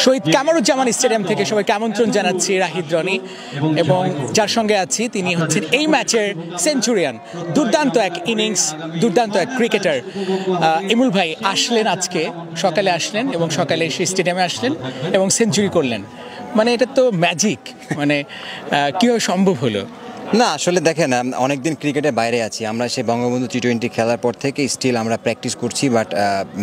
শহীদ Kamruzzaman stadium থেকে সবাইকে আমন্ত্রণ জানাচ্ছি রাহিদ রনি এবং যার সঙ্গে আছি তিনি হচ্ছেন এই ম্যাচের সেঞ্চুরিয়ান। দুর্দান্ত এক ইনিংস, দুর্দান্ত এক ক্রিকেটার ইমুল ভাই আসলেন, আজকে সকালে আসলেন এবং সকালে এসে স্টেডিয়ামে আসলেন এবং সেঞ্চুরি করলেন। মানে এটা তো ম্যাজিক, মানে কীভাবে সম্ভব হলো? না আসলে দেখেন, অনেকদিন ক্রিকেটের বাইরে আছি আমরা। সেই বঙ্গবন্ধু টি-20 খেলার পর থেকে স্টিল আমরা প্র্যাকটিস করছি, বাট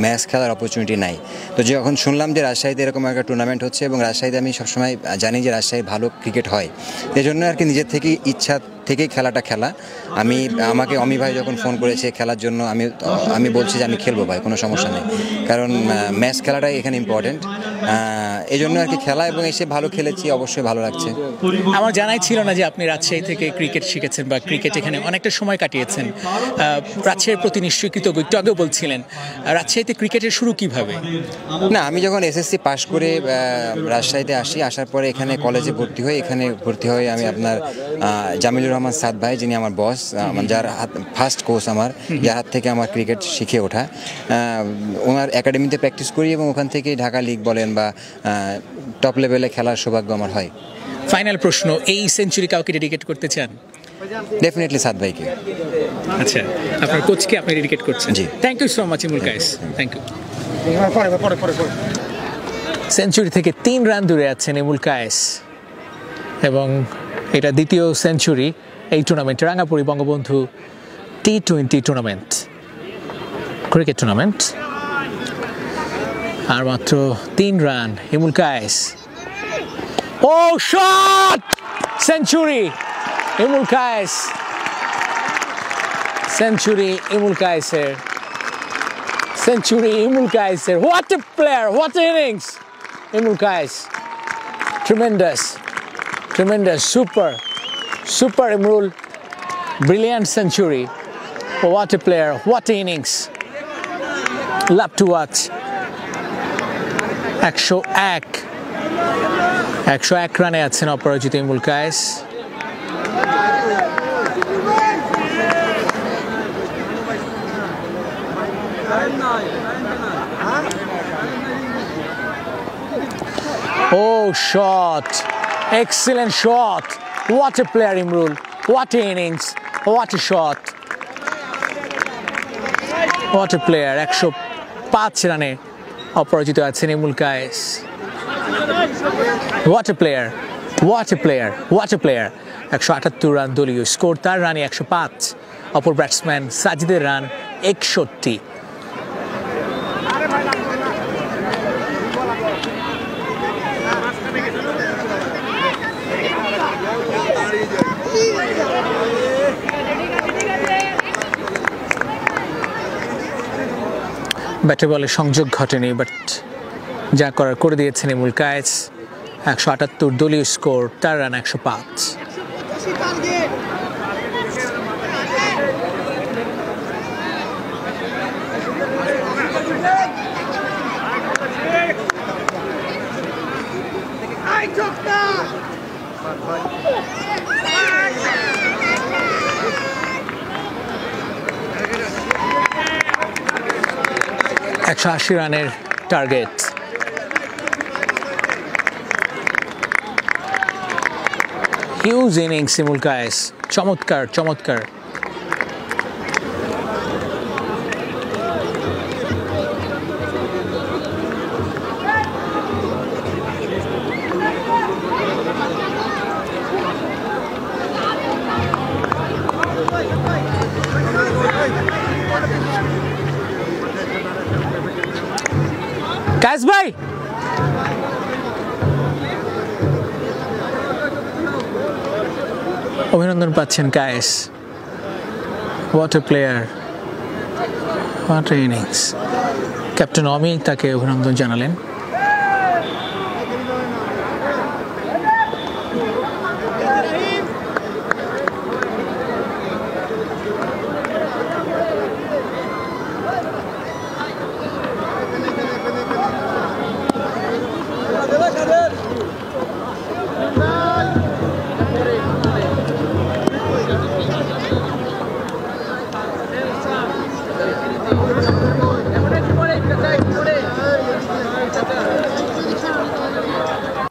ম্যাচ খেলার অপরচুনিটি নাই। তো যখন শুনলাম যে রাজশাহীতে এরকম একটা টুর্নামেন্ট হচ্ছে এবং রাজশাহীতে আমি সবসময় জানি যে রাজশাহী ভালো ক্রিকেট হয়, এই জন্য আর কি নিজের থেকেই ইচ্ছা থেকেই খেলাটা খেলা। আমাকে অমি ভাই যখন ফোন করেছে খেলার জন্য, আমি বলছি যে আমি খেলবো ভাই, কোনো সমস্যা নেই, কারণ ম্যাচ খেলাটাই এখানে ইম্পর্টেন্ট। এই জন্য আর কি খেলা, এবং এসে ভালো খেলেছি, অবশ্যই ভালো লাগছে। আমার জানাই ছিল না যে আপনি রাজশাহী থেকে ক্রিকেট শিখেছেন বা ক্রিকেট এখানে অনেকটা সময় কাটিয়েছেন। রাজশাহীর প্রতি নিশ্চয়ই কৃতজ্ঞ। একটু আগেও বলছিলেন, রাজশাহীতে ক্রিকেটের শুরু কিভাবে? না, আমি যখন এসএসসি পাশ করে রাজশাহীতে আসার পরে এখানে কলেজে ভর্তি হই। এখানে ভর্তি হয়ে আমি আপনার জামিলুর রহমান সাদ ভাই, যিনি আমার বস, যার ফার্স্ট কোচ আমার, যার হাত থেকে আমার ক্রিকেট শিখে ওঠা, ওনার একাডেমিতে প্র্যাকটিস করি এবং ওখান থেকে ঢাকা লিগ বলেন বা টপ লেভেলে খেলার সৌভাগ্য আমার হয়। ফাইনাল প্রশ্ন, এই সেঞ্চুরি কাউকে ডেডিকেট করতে চান? ডেফিনেটলি সাদ ভাইকে। আচ্ছা, আপনার কোচকে আপনি ডেডিকেট করছেন? জি। Thank you so much Imrul Kayes, thank you. Century থেকে 3 রান দূরে আছেন ইমুল কায়েস এবং এটা দ্বিতীয় সেঞ্চুরি এই টুর্নামেন্টে, রাঙ্গাপুরি বঙ্গবন্ধু টি-20 টুর্নামেন্ট, ক্রিকেট টুর্নামেন্ট। আর মাত্র 3 run, Imrul Kayes. Oh shot! Century Imrul Kayes, century Imrul কায়েসের, সেঞ্চুরি ইমুল কায়েসের। What a player, what a innings! Imrul Kayes, tremendous, tremendous, super Imrul, brilliant century. What a player, what an innings. Love to watch. 101 রানে আছেন অপরাজিত ইমুল Kayes. Oh, shot. Excellent shot. What a player Imrul. What an innings. What a shot. What a player. 105 রানে অপরাজিত আছেন ইমুল Kayes. What a player. What a player. What a player. 178 run দলীয় score, তার রানে 105। অপর ব্যাটসম্যান সাজিদের রান 61। ব্যাটে বলে সংযোগ ঘটেনি, বাট যা করার করে দিয়েছেন ইমুল কায়েস। 178 দলীয় স্কোর, তার রান 105। একশো রানের target. Huge innings Imrul Kayes, চমৎকার চমৎকার। কায়েস ভাই, অভিনন্দন পাচ্ছেন Kayes. What a player, what a innings. Captain Omi তাকে অভিনন্দন জানালেন।